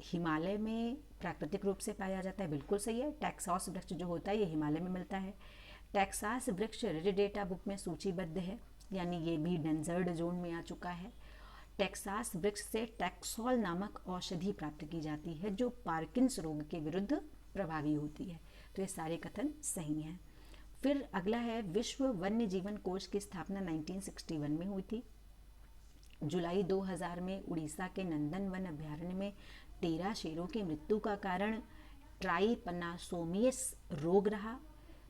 हिमालय में प्राकृतिक रूप से पाया जाता है। बिल्कुल सही है, टैक्सास वृक्ष जो होता है ये हिमालय में मिलता है। टैक्सास वृक्ष रेड डेटा बुक में सूचीबद्ध है, यानी ये भी डेंजर्ड जोन में आ चुका है। टैक्सास वृक्ष से टैक्सोल नामक औषधि प्राप्त की जाती है जो पार्किंस रोग के विरुद्ध प्रभावी होती है। तो ये सारे कथन सही हैं। फिर अगला है, विश्व वन्य जीवन कोष की स्थापना 1961 में हुई थी। जुलाई 2000 में उड़ीसा के नंदन वन अभ्यारण्य में 13 शेरों की मृत्यु का कारण ट्राइपनासोमियस रोग रहा।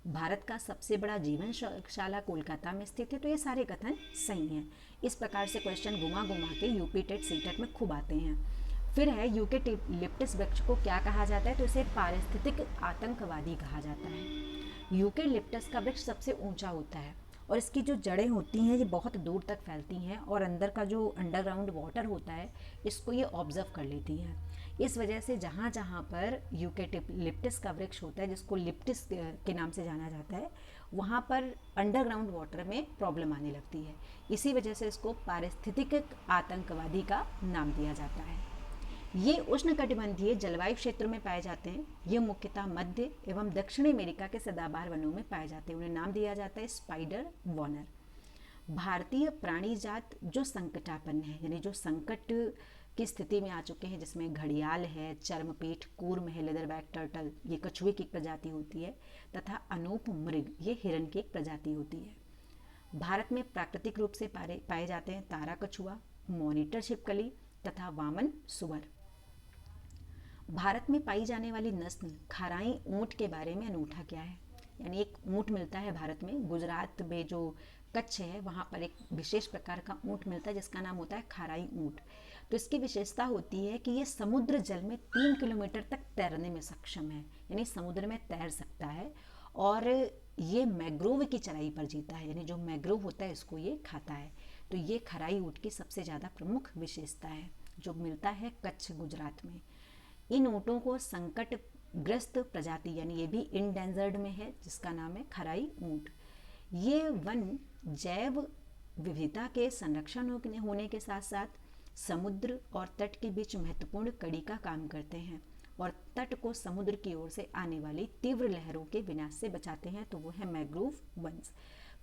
भारत का सबसे बड़ा जीवनशाला कोलकाता में स्थित है। तो ये सारे कथन सही हैं। इस प्रकार से क्वेश्चन घुमा घुमा के यूपी टेट सीटेट में खूब आते हैं। फिर है, यूकेलिप्टस वृक्ष को क्या कहा जाता है? तो इसे पारिस्थितिक आतंकवादी कहा जाता है। यूकेलिप्टस का वृक्ष सबसे ऊंचा होता है और इसकी जो जड़ें होती हैं ये बहुत दूर तक फैलती हैं और अंदर का जो अंडरग्राउंड वाटर होता है इसको ये ऑब्जर्व कर लेती हैं। इस वजह से जहाँ जहाँ पर यूकेलिप्टस का वृक्ष होता है, जिसको लिप्टिस के नाम से जाना जाता है, वहाँ पर अंडरग्राउंड वाटर में प्रॉब्लम आने लगती है। इसी वजह से इसको पारिस्थितिक आतंकवादी का नाम दिया जाता है। ये उष्णकटिबंधीय जलवायु क्षेत्र में पाए जाते हैं। ये मुख्यतः मध्य एवं दक्षिणी अमेरिका के सदाबहार वनों में पाए जाते हैं। उन्हें नाम दिया जाता है स्पाइडर वॉर्नर। भारतीय प्राणी जात जो संकटापन्न है, यानी जो संकट की स्थिति में आ चुके हैं, जिसमें घड़ियाल है, चर्मपेट कूर्म है, लेदरबैक टर्टल, ये कछुए की एक प्रजाति होती है, तथा अनूप मृग, ये हिरण की एक प्रजाति होती है। भारत में प्राकृतिक रूप से पाए जाते हैं तारा कछुआ, मॉनिटर छिपकली तथा वामन सुअर। भारत में पाई जाने वाली नस्ल खाराई ऊंट के बारे में अनूठा क्या है? यानी एक ऊंट मिलता है भारत में, गुजरात में जो कच्छ है वहाँ पर एक विशेष प्रकार का ऊंट मिलता है जिसका नाम होता है खाराई ऊंट। तो इसकी विशेषता होती है कि ये समुद्र जल में 3 किलोमीटर तक तैरने में सक्षम है, यानी समुद्र में तैर सकता है। और ये मैंग्रोव की चराई पर जीता है, यानी जो मैंग्रोव होता है इसको ये खाता है। तो ये खाराई ऊंट की सबसे ज़्यादा प्रमुख विशेषता है जो मिलता है कच्छ गुजरात में। इन ऊँटों को संकटग्रस्त प्रजाति, यानी ये भी इंडेंजर्ड में है, जिसका नाम है खाराई ऊँट। ये वन जैव विविधता के संरक्षण होने के साथ साथ समुद्र और तट के बीच महत्वपूर्ण कड़ी का काम करते हैं और तट को समुद्र की ओर से आने वाली तीव्र लहरों के विनाश से बचाते हैं। तो वो है मैंग्रोव वन्स।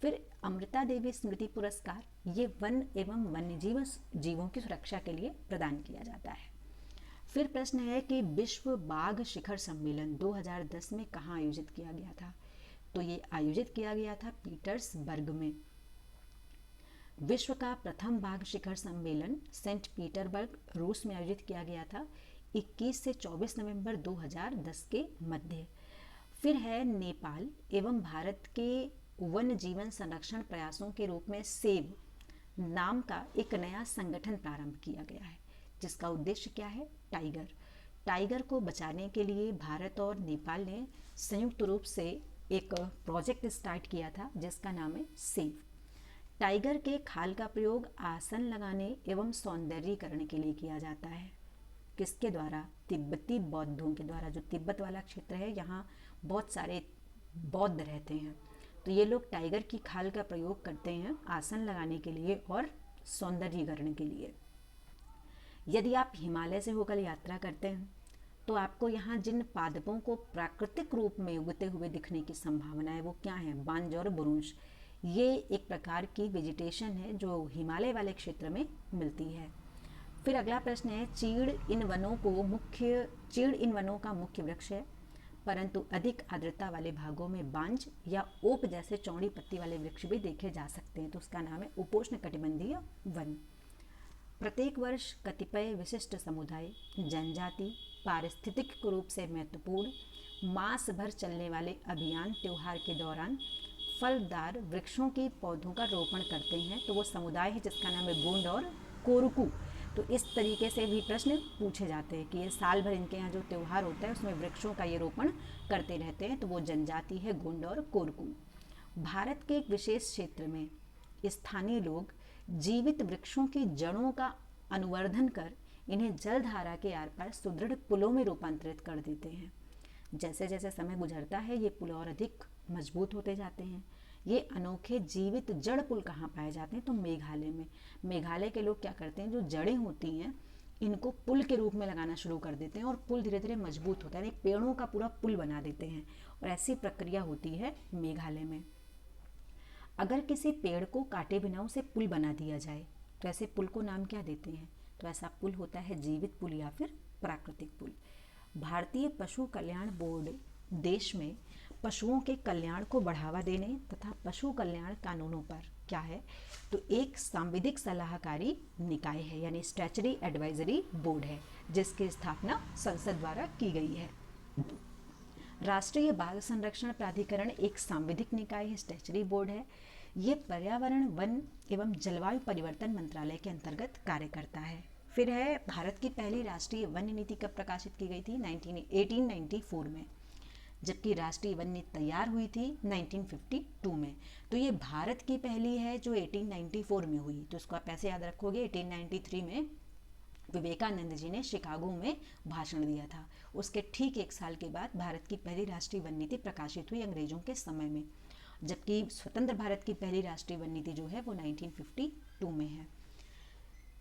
फिर अमृता देवी स्मृति पुरस्कार ये वन एवं वन्य जीवों की सुरक्षा के लिए प्रदान किया जाता है। फिर प्रश्न है कि विश्व बाघ शिखर सम्मेलन 2010 में कहाँ आयोजित किया गया था? तो ये आयोजित किया गया था पीटर्सबर्ग में। विश्व का प्रथम बाघ शिखर सम्मेलन सेंट पीटर्सबर्ग रूस में आयोजित किया गया था 21 से 24 नवंबर 2010 के मध्य। फिर है, नेपाल एवं भारत के वन जीवन संरक्षण प्रयासों के रूप में सेव नाम का एक नया संगठन प्रारंभ किया गया है, जिसका उद्देश्य क्या है? टाइगर को बचाने के लिए भारत और नेपाल ने संयुक्त रूप से एक प्रोजेक्ट स्टार्ट किया था जिसका नाम है सेव। टाइगर के खाल का प्रयोग आसन लगाने एवं सौंदर्यीकरण के लिए किया जाता है। किसके द्वारा? तिब्बती बौद्धों के द्वारा। जो तिब्बत वाला क्षेत्र है, यहाँ बहुत सारे बौद्ध रहते हैं, तो ये लोग टाइगर की खाल का प्रयोग करते हैं आसन लगाने के लिए और सौंदर्यीकरण के लिए। यदि आप हिमालय से होकर यात्रा करते हैं तो आपको यहाँ जिन पादपों को प्राकृतिक रूप में उगते हुए दिखने की संभावना है वो क्या है? बांज और बुरुंश। ये एक प्रकार की वेजिटेशन है जो हिमालय वाले क्षेत्र में मिलती है। फिर अगला प्रश्न है, चीड़ इन वनों का मुख्य वृक्ष है, परंतु अधिक आर्द्रता वाले भागों में बांज या ओक जैसे चौड़ी पत्ती वाले वृक्ष भी देखे जा सकते हैं, तो उसका नाम है उपोष्णकटिबंधीय वन। प्रत्येक वर्ष कतिपय विशिष्ट समुदाय, जनजाति पारिस्थितिक रूप से महत्वपूर्ण मास भर चलने वाले अभियान त्योहार के दौरान फलदार वृक्षों के पौधों का रोपण करते हैं, तो वो समुदाय है जिसका नाम है गोंड और कोरकू। तो इस तरीके से भी प्रश्न पूछे जाते हैं कि ये साल भर इनके यहाँ जो त्यौहार होता है उसमें वृक्षों का ये रोपण करते रहते हैं, तो वो जनजाति है गोंड और कोरकू। भारत के एक विशेष क्षेत्र में स्थानीय लोग जीवित वृक्षों की जड़ों का अनुवर्धन कर इन्हें जलधारा के आर पार सुदृढ़ पुलों में रूपांतरित कर देते हैं। जैसे जैसे समय गुजरता है ये पुल और अधिक मजबूत होते जाते हैं। ये अनोखे जीवित जड़ पुल कहाँ पाए जाते हैं? तो मेघालय में। मेघालय के लोग क्या करते हैं, जो जड़ें होती हैं इनको पुल के रूप में लगाना शुरू कर देते हैं और पुल धीरे धीरे मजबूत होता है, यानी पेड़ों का पूरा पुल बना देते हैं, और ऐसी प्रक्रिया होती है मेघालय में। अगर किसी पेड़ को काटे बिना उसे पुल बना दिया जाए तो ऐसे पुल को नाम क्या देते हैं? तो ऐसा पुल होता है जीवित पुल या फिर प्राकृतिक पुल। भारतीय पशु कल्याण बोर्ड देश में पशुओं के कल्याण को बढ़ावा देने तथा पशु कल्याण कानूनों पर क्या है? तो एक सांविधिक सलाहकारी निकाय है, यानी स्टैचुटरी एडवाइजरी बोर्ड है, जिसकी स्थापना संसद द्वारा की गई है। राष्ट्रीय बाल संरक्षण प्राधिकरण एक सांविधिक निकाय है, स्टैचुटरी बोर्ड है। ये पर्यावरण, वन एवं जलवायु परिवर्तन मंत्रालय के अंतर्गत कार्य करता है। फिर है, भारत की पहली राष्ट्रीय वन नीति कब प्रकाशित की गई थी? 1894 में, जबकि राष्ट्रीय वन नीति तैयार हुई थी 1952 में। तो ये भारत की पहली है जो 1894 में हुई, तो इसको आप ऐसे याद रखोगे। 1893 में विवेकानंद जी ने शिकागो में भाषण दिया था। उसके ठीक एक साल के बाद भारत की पहली राष्ट्रीय वन नीति प्रकाशित हुई अंग्रेजों के समय में, जबकि स्वतंत्र भारत की पहली राष्ट्रीय वन नीति जो है वो 1952 में है।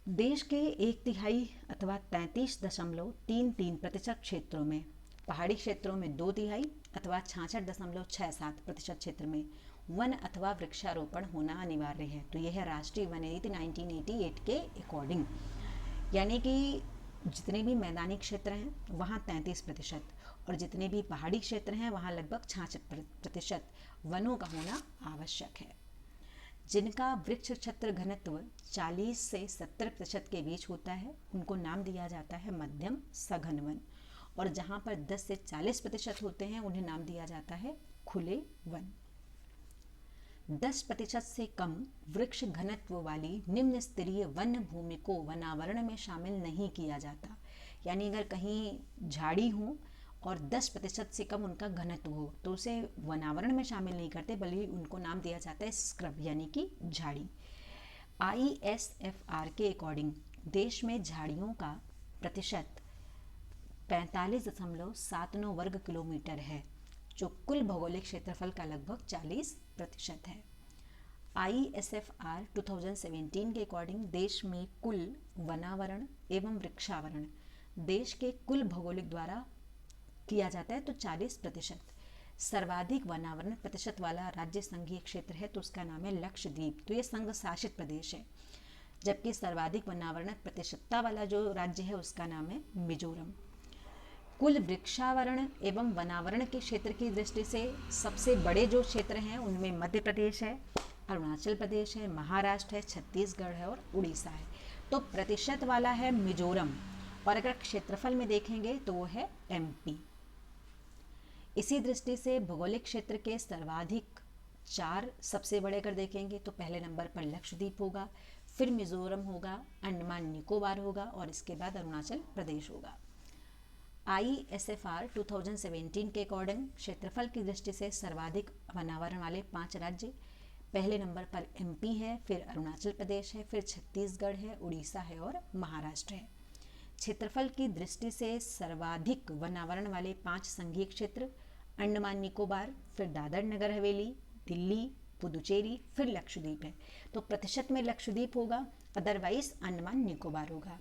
देश के 1/3 अथवा 33.33% क्षेत्रों में, पहाड़ी क्षेत्रों में 2/3 अथवा 66.67% क्षेत्र में वन अथवा वृक्षारोपण होना अनिवार्य है। तो यह है राष्ट्रीय वन नीति 1988 के अकॉर्डिंग, यानी कि जितने भी मैदानी क्षेत्र हैं वहाँ 33% और जितने भी पहाड़ी क्षेत्र हैं वहाँ लगभग 66% वनों का होना आवश्यक है। जिनका वृक्ष क्षेत्र घनत्व 40 से 70% के बीच होता है उनको नाम दिया जाता है मध्यम सघन वन, और जहाँ पर 10 से 40% होते हैं उन्हें नाम दिया जाता है खुले वन। 10% से कम वृक्ष घनत्व वाली निम्न स्तरीय वन भूमि को वनावरण में शामिल नहीं किया जाता, यानी अगर कहीं झाड़ी हो और 10% से कम उनका घनत्व हो तो उसे वनावरण में शामिल नहीं करते, बल्कि उनको नाम दिया जाता है स्क्रब, यानी कि झाड़ी। ISFR के अकॉर्डिंग देश में झाड़ियों का प्रतिशत 45.79 वर्ग किलोमीटर है, जो कुल भौगोलिक क्षेत्रफल का लगभग 40% है। ISFR 2017 के अकॉर्डिंग देश में कुल वनावरण एवं वृक्षावरण देश के कुल भौगोलिक द्वारा किया जाता है तो 40%। सर्वाधिक वनावरण प्रतिशत वाला राज्य संघीय क्षेत्र है तो उसका नाम है लक्षद्वीप, तो ये संघ शासित प्रदेश है। जबकि सर्वाधिक वनावरण प्रतिशतता वाला जो राज्य है उसका नाम है मिजोरम। कुल वृक्षावरण एवं वनावरण के क्षेत्र की दृष्टि से सबसे बड़े जो क्षेत्र हैं उनमें मध्य प्रदेश है, अरुणाचल प्रदेश है, महाराष्ट्र है, छत्तीसगढ़ है और उड़ीसा है। तो प्रतिशत वाला है मिजोरम, और अगर क्षेत्रफल में देखेंगे तो वो है MP। इसी दृष्टि से भौगोलिक क्षेत्र के सर्वाधिक 4 सबसे बड़े अगर देखेंगे तो पहले नंबर पर लक्षद्वीप होगा, फिर मिजोरम होगा, अंडमान निकोबार होगा और इसके बाद अरुणाचल प्रदेश होगा। ISFR 2017 के अकॉर्डिंग क्षेत्रफल की दृष्टि से सर्वाधिक वनावरण वाले 5 राज्य, पहले नंबर पर MP है, फिर अरुणाचल प्रदेश है, फिर छत्तीसगढ़ है, उड़ीसा है और महाराष्ट्र है। क्षेत्रफल की दृष्टि से सर्वाधिक वनावरण वाले 5 संघीय क्षेत्र अंडमान निकोबार, फिर दादर नगर हवेली, दिल्ली, पुदुचेरी, फिर लक्षद्वीप है। तो प्रतिशत में लक्षद्वीप होगा, अदरवाइज अंडमान निकोबार होगा।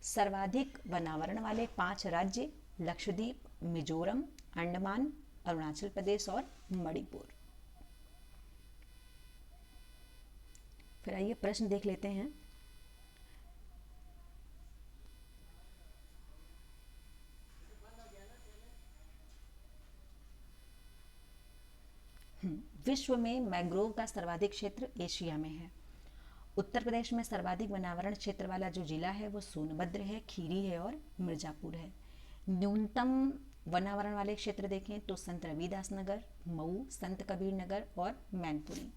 सर्वाधिक वनावरण वाले 5 राज्य लक्षद्वीप, मिजोरम, अंडमान, अरुणाचल प्रदेश और मणिपुर। फिर आइए प्रश्न देख लेते हैं। विश्व में मैंग्रोव का सर्वाधिक क्षेत्र एशिया में है। उत्तर प्रदेश में सर्वाधिक वनावरण क्षेत्र वाला जो जिला है वो सोनभद्र है, खीरी है और मिर्जापुर है। न्यूनतम वनावरण वाले क्षेत्र देखें तो संत रविदास नगर, मऊ, संत कबीर नगर और मैनपुरी।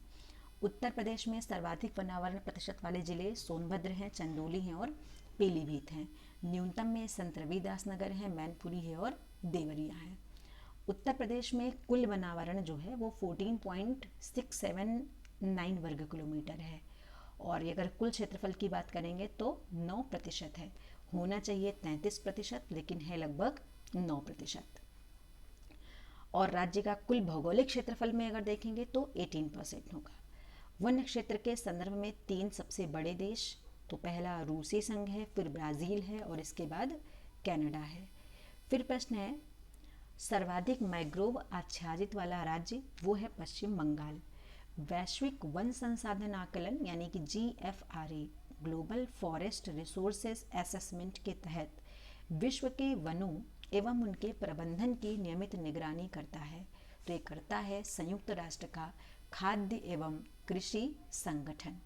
उत्तर प्रदेश में सर्वाधिक वनावरण प्रतिशत वाले जिले सोनभद्र हैं, चंदौली हैं और पीलीभीत हैं। न्यूनतम में संत रविदास नगर है, मैनपुरी है और देवरिया है। उत्तर प्रदेश में कुल वनावरण जो है वो 14.679 वर्ग किलोमीटर है और अगर कुल क्षेत्रफल की बात करेंगे तो 9% है। होना चाहिए 33%, लेकिन है लगभग 9%। और राज्य का कुल भौगोलिक क्षेत्रफल में अगर देखेंगे तो 18% होगा। वन क्षेत्र के संदर्भ में 3 सबसे बड़े देश, तो पहला रूसी संघ है, फिर ब्राज़ील है और इसके बाद कनाडा है। फिर प्रश्न है सर्वाधिक मैंग्रोव आच्छादित वाला राज्य, वो है पश्चिम बंगाल। वैश्विक वन संसाधन आकलन यानी कि GFRA global forest resources assessment के तहत विश्व के वनों एवं उनके प्रबंधन की नियमित निगरानी करता है। तो ये करता है संयुक्त राष्ट्र का खाद्य एवं कृषि संगठन।